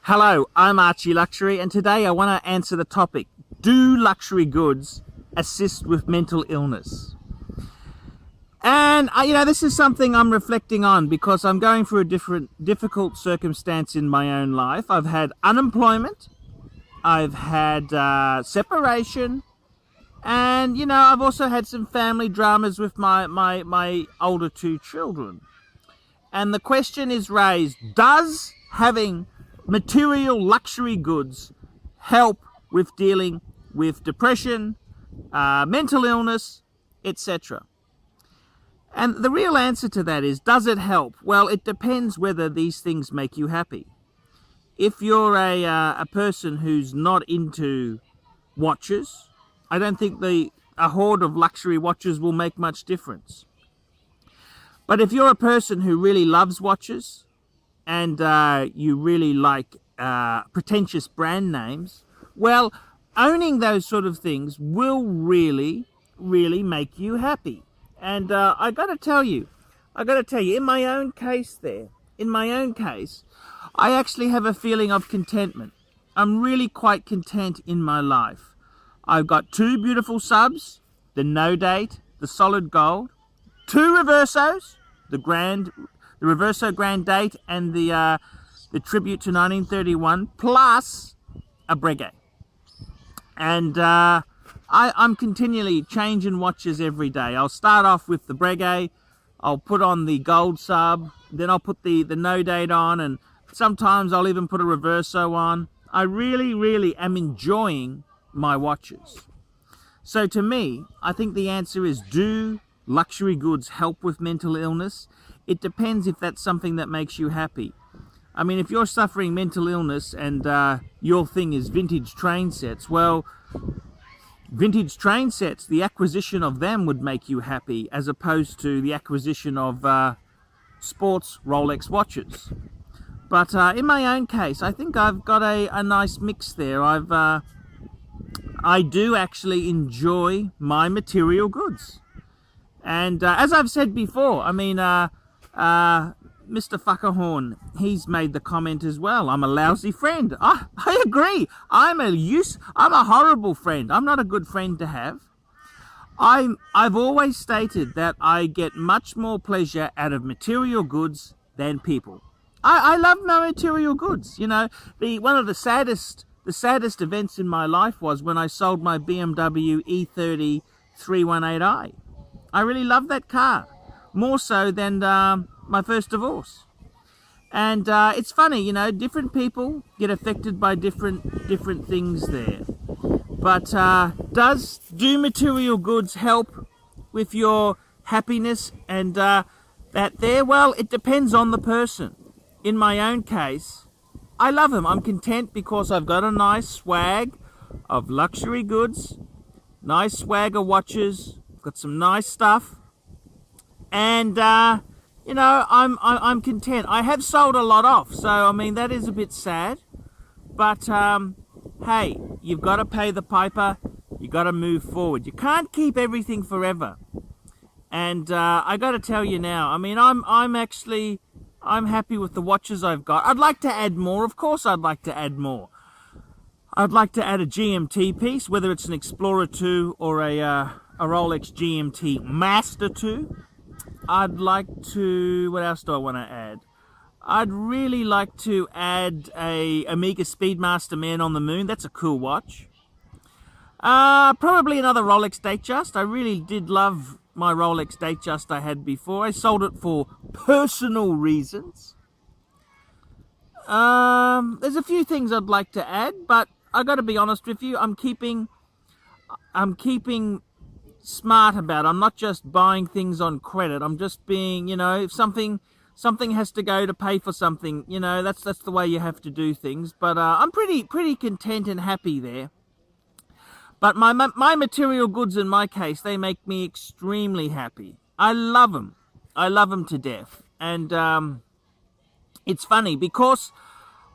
Hello, I'm ArchieLuxury, and today I want to answer the topic, do luxury goods assist with mental illness? And, this is something I'm reflecting on because I'm going through a difficult circumstance in my own life. I've had unemployment, I've had separation, and, I've also had some family dramas with my older two children. And the question is raised, does having material luxury goods help with dealing with depression, mental illness, etc.? And the real answer to that is, does it help? Well, it depends whether these things make you happy. If you're a person who's not into watches, I don't think a hoard of luxury watches will make much difference. But if you're a person who really loves watches and you really like pretentious brand names, well, owning those sort of things will really, really make you happy. And I got to tell you, in my own case, I actually have a feeling of contentment. I'm really quite content in my life. I've got two beautiful subs, the no date, the solid gold, two reversos, the reverso grand date and the tribute to 1931, plus a breguet. And I'm continually changing watches every day. I'll start off with the breguet, I'll put on the gold sub, then I'll put the no date on, and sometimes I'll even put a reverso on. I really, really am enjoying my watches. So to me, I think the answer is, do luxury goods help with mental illness? It depends if that's something that makes you happy. I mean, if you're suffering mental illness and your thing is vintage train sets, well, vintage train sets, the acquisition of them would make you happy as opposed to the acquisition of sports Rolex watches. But in my own case, I think I've got a nice mix there. I do actually enjoy my material goods. And as I've said before, I mean, Mr. Fuckerhorn, he's made the comment as well. I'm a lousy friend. I agree. I'm a horrible friend. I'm not a good friend to have. I've always stated that I get much more pleasure out of material goods than people. I love my material goods. You know, one of the saddest events in my life was when I sold my BMW E30 318i. I really love that car, more so than my first divorce. And it's funny, different people get affected by different things there. But do material goods help with your happiness and that there? Well, it depends on the person. In my own case, I love them. I'm content because I've got a nice swag of luxury goods, nice swag of watches, got some nice stuff, and I'm content. I have sold a lot off, so I mean that is a bit sad, but hey, you've got to pay the piper. You got to move forward. You can't keep everything forever. And I got to tell you now, I mean, I'm happy with the watches I've got. I'd like to add more. Of course, I'd like to add more. I'd like to add a GMT piece, whether it's an Explorer 2 or a Rolex GMT Master 2. I'd like to, what else do I want to add? I'd really like to add a Omega Speedmaster Man on the Moon. That's a cool watch. Probably another Rolex Datejust. I really did love my Rolex Datejust I had before. I sold it for personal reasons. There's a few things I'd like to add, but I got to be honest with you. I'm keeping smart about it. I'm not just buying things on credit. I'm just being, if something has to go to pay for something, that's the way you have to do things. But I'm pretty content and happy there. But my material goods, in my case, they make me extremely happy. I love them. I love them to death. And it's funny, because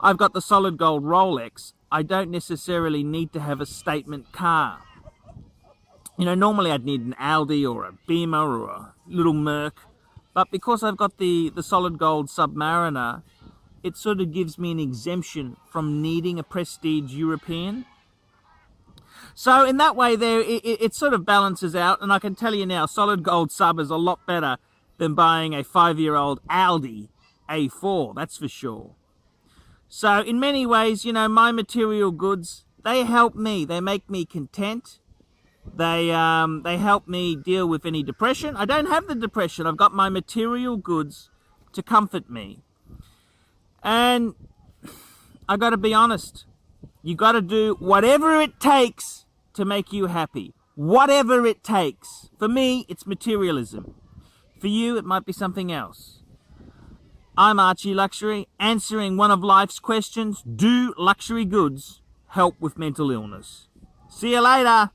I've got the solid gold Rolex, I don't necessarily need to have a statement car. Normally I'd need an Audi or a Beamer or a little Merc. But because I've got the solid gold Submariner, it sort of gives me an exemption from needing a prestige European. So in that way there, it sort of balances out, and I can tell you now, solid gold sub is a lot better than buying a 5-year-old Audi A4, that's for sure. So in many ways, you know, my material goods, they help me. They make me content. They help me deal with any depression. I don't have the depression. I've got my material goods to comfort me. And I got to be honest. You got to do whatever it takes to make you happy. Whatever it takes. For me, it's materialism. For you, it might be something else. I'm ArchieLuxury, answering one of life's questions: do luxury goods help with mental illness? See you later.